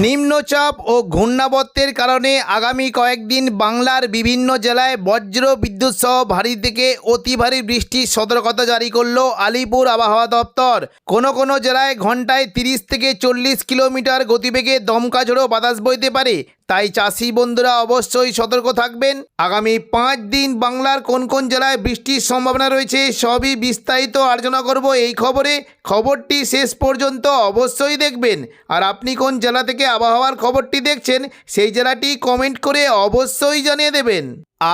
নিম্নচাপ ও ঘূর্ণাবর্তের কারণে আগামী কয়েকদিন বাংলার বিভিন্ন জেলায় বজ্র বিদ্যুৎ সহ ভারী থেকে অতি ভারী বৃষ্টির সতর্কতা জারি করলো আলিপুর আবহাওয়া দপ্তর। কোনো জেলায় ঘন্টায় 30 থেকে 40 কিলোমিটার গতিবেগে দমকা ঝোড়ো বাতাস বইতে পারে, তাই চাষি বন্ধুরা অবশ্যই সতর্ক থাকবেন। আগামী 5 দিন বাংলার কোন জেলায় বৃষ্টির সম্ভাবনা রয়েছে সবই বিস্তারিত আলোচনা করব এই খবরটি শেষ পর্যন্ত অবশ্যই দেখবেন। আর আপনি কোন জেলা থেকে আবহাওয়ার খবরটি দেখছেন সেই জেলাটি কমেন্ট করে অবশ্যই জানিয়ে দেবেন।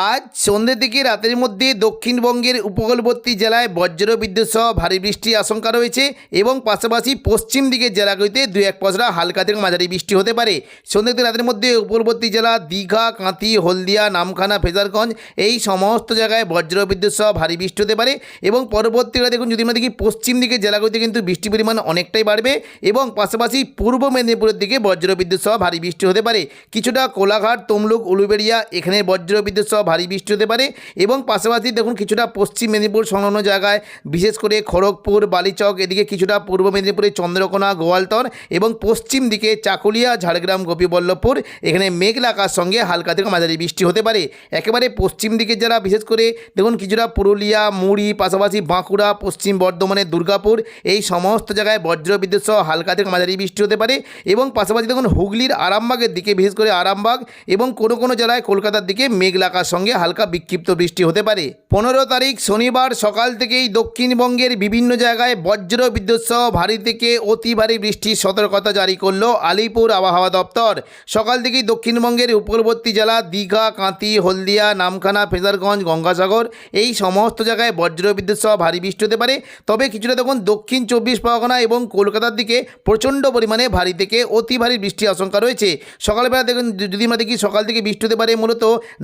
আজ সন্ধ্যে থেকে রাতের মধ্যে দক্ষিণবঙ্গের উপকূলবর্তী জেলায় বজ্র বিদ্যুৎ সহ ভারী বৃষ্টির আশঙ্কা রয়েছে এবং পাশাপাশি পশ্চিম দিকের জেলাগুলিতে 2-1 পশলা হালকা থেকে মাঝারি বৃষ্টি হতে পারে। সন্ধ্যে থেকে রাতের মধ্যে উপকূলবর্তী জেলা দীঘা, কাঁথি, হলদিয়া, নামখানা, ফেজারগঞ্জ এই সমস্ত জায়গায় বজ্র বিদ্যুৎ সহ ভারী বৃষ্টি হতে পারে এবং পরবর্তীকালে দেখুন যদি আমরা দেখি পশ্চিম দিকের জেলাগুলিতে কিন্তু বৃষ্টির পরিমাণ অনেকটাই বাড়বে এবং পাশাপাশি পূর্ব মেদিনীপুরের দিকে বজ্র বিদ্যুৎ সহ ভারী বৃষ্টি হতে পারে। কিছুটা কোলাঘাট, তমলুক, উলুবেড়িয়া এখানে বজ্র বিদ্যুৎ ভারী বৃষ্টি হতে পারে এবং পাশাপাশি দেখুন কিছুটা পশ্চিম মেদিনীপুর সংলগ্ন জায়গায় বিশেষ করে খড়গপুর, বালিচক এদিকে কিছুটা পূর্ব মেদিনীপুরে চন্দ্রকোনা, গোয়ালতর এবং পশ্চিম দিকে চাকুলিয়া, ঝাড়গ্রাম, গোপীবল্লভপুর এখানে মেঘলা আকাশ সঙ্গে হালকা থেকে মাঝারি বৃষ্টি হতে পারে। একেবারে পশ্চিম দিকে যারা বিশেষ করে দেখুন কিছুটা পুরুলিয়া, মুড়ি, পাশাপাশি বাঁকুড়া, পশ্চিম বর্ধমানের দুর্গাপুর এই সমস্ত জায়গায় বজ্র বিদ্যুৎ সহ হালকা থেকে মাঝারি বৃষ্টি হতে পারে এবং পাশাপাশি দেখুন হুগলির আরামবাগের দিকে বিশেষ করে আরামবাগ এবং কোনো জেলায় কলকাতার দিকে মেঘলা আকাশ সঙ্গে হালকা বিক্ষিপ্ত বৃষ্টি হতে পারে। 15 তারিখ শনিবার সকাল থেকেই দক্ষিণবঙ্গের বিভিন্ন জায়গায় বজ্র বিদ্যুৎ সহ ভারী থেকে অতি ভারী বৃষ্টির সতর্কতা জারি করলো আলিপুর আবহাওয়া দপ্তর। সকাল থেকেই দক্ষিণবঙ্গের উপকূলবর্তী জেলা দীঘা, কাঁথি, হলদিয়া, নামখানা, ফেজারগঞ্জ, গঙ্গাসাগর এই সমস্ত জায়গায় বজ্র বিদ্যুৎ সহ ভারী বৃষ্টি হতে পারে। তবে কিছুটা দেখুন দক্ষিণ 24 পরগনা এবং কলকাতার দিকে প্রচণ্ড পরিমাণে ভারী থেকে অতি ভারী বৃষ্টির আশঙ্কা রয়েছে। সকালবেলা দেখুন যদি আমরা দেখি সকাল থেকে বৃষ্টি হতে পারে মূলত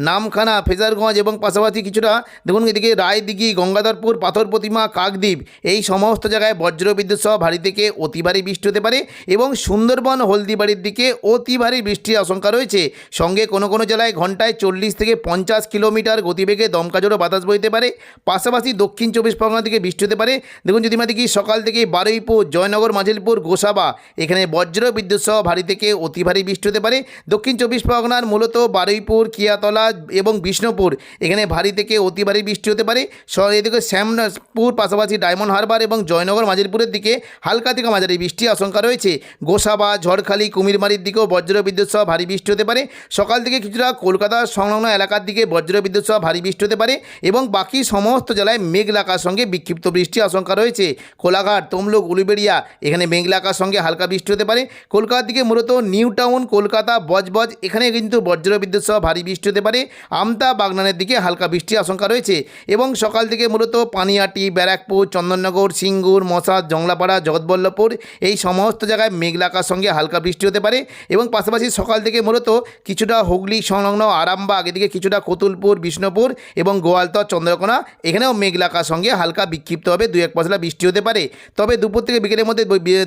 নামখানা, ফেজারগঞ্জ এবং পাশাপাশি কিছুটা দেখুন এদিকে রায়দিঘি, গঙ্গাধরপুর, পাথর প্রতিমা, কাকদ্বীপ এই সমস্ত জায়গায় বজ্র বিদ্যুৎ সহ ভারী থেকে অতি ভারী বৃষ্টি হতে পারে এবং সুন্দরবন, হলদিবাড়ির দিকে অতি ভারী বৃষ্টির আশঙ্কা রয়েছে। সঙ্গে কোনো জেলায় ঘন্টায় 40 থেকে 50 কিলোমিটার গতিবেগে দমকা ঝোড়ো বাতাস বইতে পারে। পাশাপাশি দক্ষিণ 24 পরগনা থেকে বৃষ্টি হতে পারে। দেখুন যদি আমরা দেখি সকাল থেকে বারুইপুর, জয়নগর, মাঝিলপুর, গোসাবা এখানে বজ্র বিদ্যুৎ সহ ভারী থেকে অতি ভারী বৃষ্টি হতে পারে। দক্ষিণ 24 পরগনার মূলত বারুইপুর, কিয়াতলা এবং বিষ্ণুপুর এখানে ভারী থেকে অতি ভারী বৃষ্টি হতে পারে। এদিকে শ্যামপুর, পাশাপাশি ডায়মন্ড হারবার এবং জয়নগর, মাঝিরপুরের দিকে হালকা থেকে মাঝারি বৃষ্টির আশঙ্কা রয়েছে। গোসাবা, ঝড়খালি, কুমিরমারির দিকেও বজ্র বিদ্যুৎ সহ ভারী বৃষ্টি হতে পারে। সকাল থেকে কিছুটা কলকাতার সংলগ্ন এলাকার দিকে বজ্র বিদ্যুৎ সহ ভারী বৃষ্টি হতে পারে এবং বাকি সমস্ত জেলায় মেঘলা আকাশের সঙ্গে বিক্ষিপ্ত বৃষ্টির আশঙ্কা রয়েছে। কোলাঘাট, তমলুক, উলুবেড়িয়া এখানে মেঘলা আকাশের সঙ্গে হালকা বৃষ্টি হতে পারে। কলকাতার দিকে মূলত নিউ টাউন, কলকাতা, বজবজ এখানে কিন্তু বজ্র বিদ্যুৎ সহ ভারী বৃষ্টি হতে পারে। আমতা, বাগনানের দিকে হালকা বৃষ্টির আশঙ্কা রয়েছে এবং সকাল থেকে মূলত পানিহাটি, ব্যারাকপুর, চন্দননগর, সিঙ্গুর, মশাদ, জংলাপাড়া, জগৎবল্লভপুর এই সমস্ত জায়গায় মেঘলা আকাশের সঙ্গে হালকা বৃষ্টি হতে পারে এবং পাশাপাশি সকাল থেকে মূলত কিছুটা হুগলি সংলগ্ন আরামবাগ এদিকে কিছুটা কতুলপুর, বিষ্ণুপুর এবং গোয়ালতর, চন্দ্রকোনা এখানেও মেঘলা আকাশের সঙ্গে হালকা বিক্ষিপ্তভাবে 2-1 পশলা বৃষ্টি হতে পারে। তবে দুপুর থেকে বিকেলের মধ্যে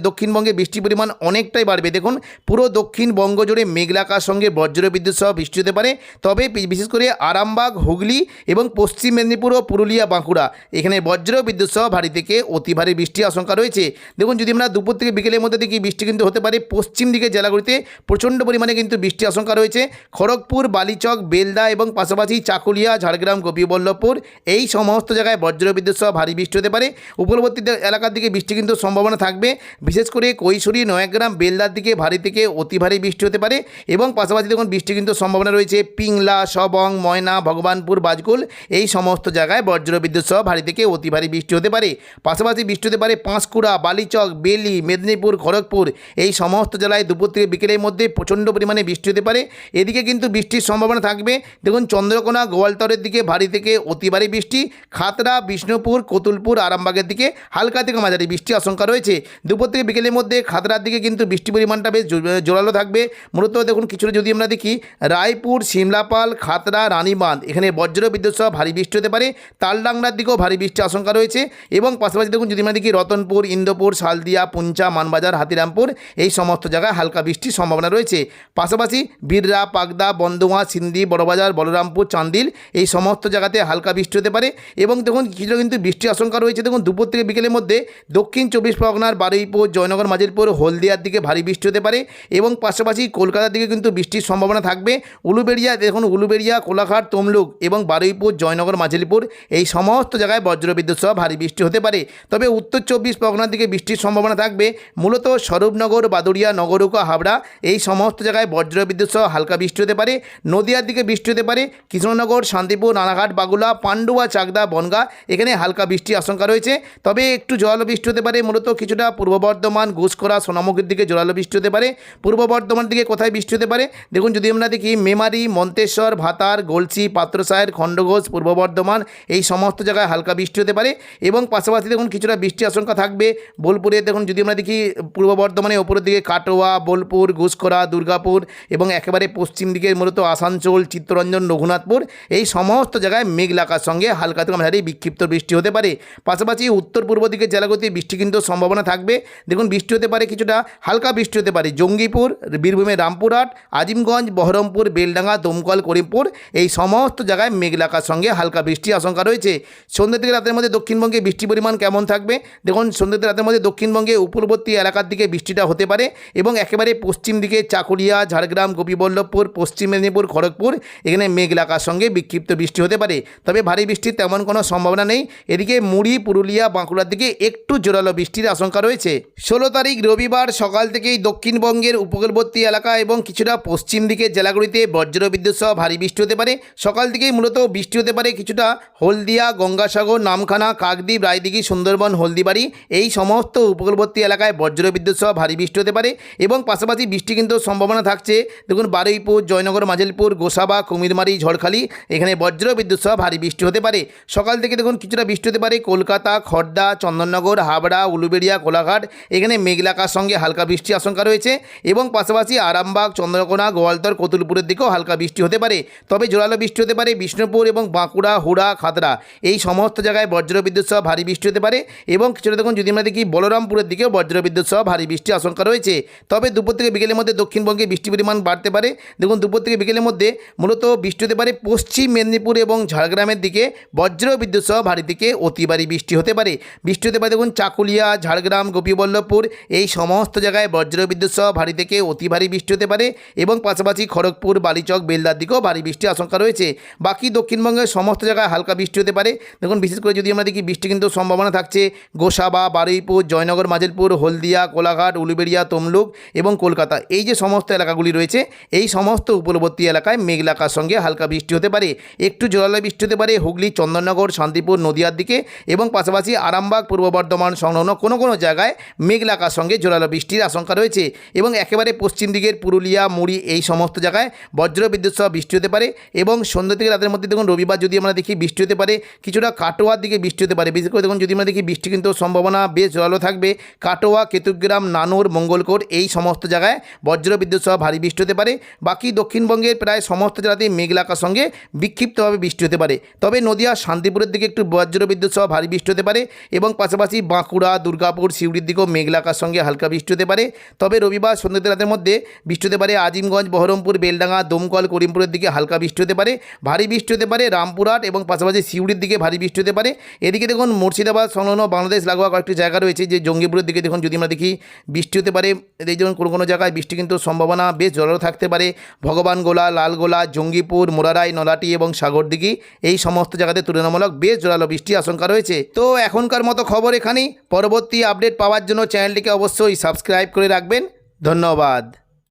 দক্ষিণবঙ্গে বৃষ্টির পরিমাণ অনেকটাই বাড়বে। দেখুন পুরো দক্ষিণবঙ্গ জুড়ে মেঘলা আকাশের সঙ্গে বজ্র বিদ্যুৎ সহ বৃষ্টি হতে পারে। তবে বিশেষ করে আরামবাগ, হুগলি এবং পশ্চিম মেদিনীপুর ও পুরুলিয়া, বাঁকুড়া এখানে বজ্র বিদ্যুৎ সহ ভারী থেকে অতি ভারী বৃষ্টির আশঙ্কা রয়েছে। দেখুন যদি আমরা দুপুর থেকে বিকেলের মধ্যে দেখি বৃষ্টি কিন্তু হতে পারে পশ্চিম দিকের জেলাগুলিতে প্রচণ্ড পরিমাণে কিন্তু বৃষ্টির আশঙ্কা রয়েছে। খড়গপুর, বালিচক, বেলদা এবং পাশাপাশি চাকুলিয়া, ঝাড়গ্রাম, গোপীবল্লভপুর এই সমস্ত জায়গায় বজ্র বিদ্যুৎ সহ ভারী বৃষ্টি হতে পারে। উপকূলবর্তী এলাকার দিকে বৃষ্টি কিন্তু সম্ভাবনা থাকবে। বিশেষ করে কৈশোরী, নয়াগ্রাম, বেলদার দিকে ভারী থেকে অতি ভারী বৃষ্টি হতে পারে এবং পাশাপাশি দেখুন বৃষ্টি কিন্তু সম্ভাবনা রয়েছে পিংলা, সবং, ময়না, ভগবানপুর, বাজকুল এই সমস্ত জায়গায় বজ্র বিদ্যুৎ সহ ভারী থেকে অতি ভারী বৃষ্টি হতে পারে। পাশাপাশি বৃষ্টি হতে পারে পাঁশকুড়া, বালিচক, বেলি, মেদিনীপুর, খড়গপুর এই সমস্ত জেলায় দুপুর থেকে বিকেলের মধ্যে প্রচণ্ড পরিমাণে বৃষ্টি হতে পারে। এদিকে কিন্তু বৃষ্টির সম্ভাবনা থাকবে। দেখুন চন্দ্রকোনা, গোয়ালতরের দিকে ভারী থেকে অতি ভারী বৃষ্টি, খাতড়া, বিষ্ণুপুর, কতুলপুর, আরামবাগের দিকে হালকা থেকে মাঝারি বৃষ্টির আশঙ্কা রয়েছে। দুপুর থেকে বিকেলের মধ্যে খাতড়ার দিকে কিন্তু বৃষ্টির পরিমাণটা বেশ জোরালো থাকবে। মূলত দেখুন কিছুটা যদি আমরা দেখি রায়পুর, সিমলাপাল, খাতড়া রানীবাঁধ এখানে বজ্র বিদ্যুৎ সহ ভারী বৃষ্টি হতে পারে। তালডাংরার দিকেও ভারী বৃষ্টির আশঙ্কা রয়েছে এবং পাশাপাশি দেখুন যদি আমরা দেখি রতনপুর, ইন্দোপুর, শালদিয়া, পুঞ্চা, মানবাজার, হাতিরামপুর এই সমস্ত জায়গায় হালকা বৃষ্টির সম্ভাবনা রয়েছে। পাশাপাশি বিররা, পাগদা, বন্দোয়া, সিন্ধি, বড়বাজার, বলরামপুর, চান্দিল এই সমস্ত জায়গাতে হালকা বৃষ্টি হতে পারে এবং দেখুন কিছুটা কিন্তু বৃষ্টির আশঙ্কা রয়েছে। দেখুন দুপুর থেকে বিকেলের মধ্যে দক্ষিণ 24 পরগনার বারুইপুর, জয়নগর, মাজিলপুর, হলদিয়ার দিকে ভারী বৃষ্টি হতে পারে এবং পাশাপাশি কলকাতার দিকে কিন্তু বৃষ্টির সম্ভাবনা থাকবে। উলুবেড়িয়া দেখুন উলুবেড়িয়া, কোলাঘাট, তমলুক এবং বারুইপুর, জয়নগর, মাজিলপুর এই সমস্ত জায়গায় বজ্রবিদ্যুৎ সহ ভারী বৃষ্টি হতে পারে। তবে উত্তর 24 পরগনার দিকে বৃষ্টির সম্ভাবনা থাকবে মূলত স্বরূপনগর, বাদুড়িয়া, নগরুকা, হাবড়া এই সমস্ত জায়গায় বজ্রবিদ্যুৎ সহ হালকা বৃষ্টি হতে পারে। নদিয়ার দিকে বৃষ্টি হতে পারে। কৃষ্ণনগর, শান্তিপুর, রানাঘাট, বাগুলা, পান্ডুয়া, চাকদা, বনগা এখানে হালকা বৃষ্টির আশঙ্কা রয়েছে। তবে একটু জোরালো বৃষ্টি হতে পারে মূলত কিছুটা পূর্ব বর্ধমান, ঘুষকরা, সোনামুখীর দিকে জোরালো বৃষ্টি হতে পারে। পূর্ব বর্ধমান দিকে কোথায় বৃষ্টি হতে পারে দেখুন যদি আমরা দেখি মেমারি, মন্তেশ্বর, ভাতার, গলসি, পাত্রসায়ের, খণ্ডঘোষ, পূর্ব বর্ধমান এই সমস্ত জায়গায় হালকা বৃষ্টি হতে পারে এবং পাশাপাশি দেখুন কিছুটা বৃষ্টির আশঙ্কা থাকবে বোলপুরে। দেখুন যদি আমরা দেখি পূর্ব বর্ধমানের ওপরের দিকে কাটোয়া, বোলপুর, ঘুষকরা, দুর্গাপুর এবং একেবারে পশ্চিম দিকে মূলত আসানসোল, চিত্তরঞ্জন, রঘুনাথপুর এই সমস্ত জায়গায় মেঘলা আকাশের সঙ্গে হালকা থেকে মাঝারি বিক্ষিপ্ত বৃষ্টি হতে পারে। পাশাপাশি উত্তর পূর্ব দিকে জেলাগুলিতে বৃষ্টি কিন্তু সম্ভাবনা থাকবে। দেখুন বৃষ্টি হতে পারে কিছুটা হালকা বৃষ্টি হতে পারে জঙ্গিপুর, বীরভূমের রামপুরহাট, আজিমগঞ্জ, বহরমপুর, বেলডাঙ্গা, দমকল, করিমপুর এই সমস্ত জায়গায় মেঘলা আকাশের সঙ্গে হালকা বৃষ্টির আশঙ্কা রয়েছে। সন্ধ্যা থেকে রাতের মধ্যে দক্ষিণবঙ্গে বৃষ্টির পরিমাণ কেমন থাকবে দেখুন সন্ধ্যা থেকে রাতের মধ্যে দক্ষিণবঙ্গে উপকূলবর্তী এলাকার দিকে বৃষ্টিটা হতে পারে এবং একেবারে পশ্চিম দিকে চাকুলিয়া, ঝাড়গ্রাম, গোপীবল্লভপুর, পশ্চিম মেদিনীপুর, খড়গপুর এখানে মেঘলা আকাশের সঙ্গে বিক্ষিপ্ত বৃষ্টি হতে পারে। তবে ভারী বৃষ্টির তেমন কোনো সম্ভাবনা নেই। এদিকে মুড়ি, পুরুলিয়া, বাঁকুড়ার দিকে একটু জোরালো বৃষ্টির আশঙ্কা রয়েছে। 16 তারিখ রবিবার সকাল থেকেই দক্ষিণবঙ্গের উপকূলবর্তী এলাকা এবং কিছুটা পশ্চিম দিকের জেলাগুলিতে বজ্রবিদ্যুৎ সহ ভারী বৃষ্টি হতে পারে। সকাল থেকেই মূলত বৃষ্টি হতে পারে কিছুটা হলদিয়া, গঙ্গাসাগর, নামখানা, কাকদ্বীপ, রায়দিঘি, সুন্দরবন, হলদিবাড়ি এই সমস্ত উপকূলবর্তী এলাকায় বজ্রবিদ্যুৎ সহ ভারী বৃষ্টি হতে পারে এবং পাশাপাশি বৃষ্টি কিন্তু সম্ভাবনা থাকছে দেখুন বারুইপুর, জয়নগর, মাজিলপুর, গোসাবা, কুমিরমারি, ঝড়খালি এখানে বজ্রবিদ্যুৎ সহ ভারী বৃষ্টি হতে পারে। সকাল থেকে দেখুন কিছুটা বৃষ্টি হতে পারে কলকাতা, খড়দা, চন্দননগর, হাবড়া, উলুবেড়িয়া, কোলাঘাট এখানে মেঘলা আকাশের সঙ্গে হালকা বৃষ্টির আশঙ্কা রয়েছে এবং পাশাপাশি আরামবাগ, চন্দ্রকোনা, গোয়ালতর, কতুলপুরের দিকেও হালকা বৃষ্টি হতে পারে। তবে জোরালো বৃষ্টি হতে পারে বিষ্ণুপুর এবং বাঁকুড়া, হুড়া, খাতড়া এই সমস্ত জায়গায় বজ্রবিদ্যুৎ সহ ভারী বৃষ্টি হতে পারে এবং কিছুটা দেখুন যদি আমরা দেখি বলরামপুরের দিকেও বজ্রবিদ্যুৎ সহ ভারী বৃষ্টির আশঙ্কা রয়েছে। তবে দুপুর থেকে বিকেলের মধ্যে দক্ষিণবঙ্গে বৃষ্টির পরিমাণ বাড়তে পারে। দেখুন দুপুর থেকে বিকেলের মধ্যে মূলত বৃষ্টি হতে পারে পশ্চিম মেদিনীপুর এবং ঝাড়গ্রামের দিকে বজ্রবিদ্যুৎ সহ ভারী থেকে অতি ভারী বৃষ্টি হতে পারে। বৃষ্টি হতে পারে দেখুন চাকুলিয়া, ঝাড়গ্রাম, গোপীবল্লভপুর এই সমস্ত জায়গায় বজ্রবিদ্যুৎ সহ ভারী থেকে অতি ভারী বৃষ্টি হতে পারে এবং পাশাপাশি খড়গপুর, বালিচক, বেলদার দিকেও ভারী বৃষ্টির আশঙ্কা রয়েছে। বাকি দক্ষিণবঙ্গের সমস্ত জায়গায় হালকা বৃষ্টি হতে পারে। দেখুন বিশেষ করে যদি আমরা দেখি বৃষ্টি কিন্তু সম্ভাবনা থাকছে গোসাবা, বারুইপুর, জয়নগর, মাজিলপুর, হলদিয়া, কোলাঘাট, উলুবেড়িয়া, তমলুক এবং কলকাতা এই যে সমস্ত এলাকাগুলি রয়েছে এই সমস্ত উপকূলবর্তী এলাকায় মেঘলা আকাশের সঙ্গে হালকা বৃষ্টি হতে পারে। একটু জোরালো বৃষ্টি হতে পারে হুগলি, চন্দননগর, শান্তিপুর, নদিয়ার দিকে এবং পাশাপাশি আরামবাগ, পূর্ব বর্ধমান সংলগ্ন কোনো জায়গায় মেঘলা আকাশের সঙ্গে জোরালো বৃষ্টির আশঙ্কা রয়েছে এবং একেবারে পশ্চিম দিকের পুরুলিয়া, মুড়ি এই সমস্ত জায়গায় বজ্রবিদ্যুৎ সহ বৃষ্টি হতে পারে এবং সন্ধ্যা থেকে রাতের মধ্যে দেখুন রবিবার যদি আমরা দেখি বৃষ্টি হতে পারে কিছুটা কাটোয়ার দিকে বৃষ্টি হতে পারে। বিশেষ করে দেখুন যদি আমরা দেখি বৃষ্টি কিন্তু সম্ভাবনা বেশ জোরালো থাকবে কাটোয়া, কেতুগ্রাম, নানুর, মঙ্গলকোট এই সমস্ত জায়গায় বজ্রবিদ্যুৎ সহ ভারী বৃষ্টি হতে পারে। বাকি দক্ষিণবঙ্গের প্রায় সমস্ত জেলাতেই মেঘলা আকাশের সঙ্গে বিক্ষিপ্তভাবে বৃষ্টি হতে পারে। তবে নদিয়া, শান্তিপুরের দিকে একটু বজ্রবিদ্যুৎ সহ ভারী বৃষ্টি হতে পারে এবং পাশাপাশি বাঁকুড়া, দুর্গাপুর, সিউড়ির দিকেও মেঘলা আকাশের সঙ্গে হালকা বৃষ্টি হতে পারে। তবে রবিবার সন্ধ্যা রাতের মধ্যে বৃষ্টি হতে পারে আজিমগঞ্জ, বহরমপুর, বেলডাঙ্গা, দমকল, করিমপুরের দিকে হালকা বৃষ্টি হতে পারে। ভারী বৃষ্টি হতে পারে রামপুরহাট এবং পাশাপাশি সিউড়ির দিকে ভারী বৃষ্টি হতে পারে। এদিকে দেখুন মুর্শিদাবাদ সংলগ্ন বাংলাদেশ লাগোয়া কয়েকটি জায়গা রয়েছে যে জঙ্গিপুরের দিকে দেখুন যদি আমরা দেখি বৃষ্টি হতে পারে। এই যেমন কোনো জায়গায় বৃষ্টি কিন্তু সম্ভাবনা বেশ জোরালো থাকতে পারে ভগবানগোলা, লালগোলা, জঙ্গিপুর, মোরারাই, নলাটি এবং সাগরদিঘি এই সমস্ত জায়গাতে তুলনামূলক বেশ জোরালো বৃষ্টির আশঙ্কা রয়েছে। তো এখনকার মতো খবর এখানেই। পরবর্তী আপডেট পাওয়ার জন্য চ্যানেলটিকে অবশ্যই সাবস্ক্রাইব করে রাখবেন। ধন্যবাদ।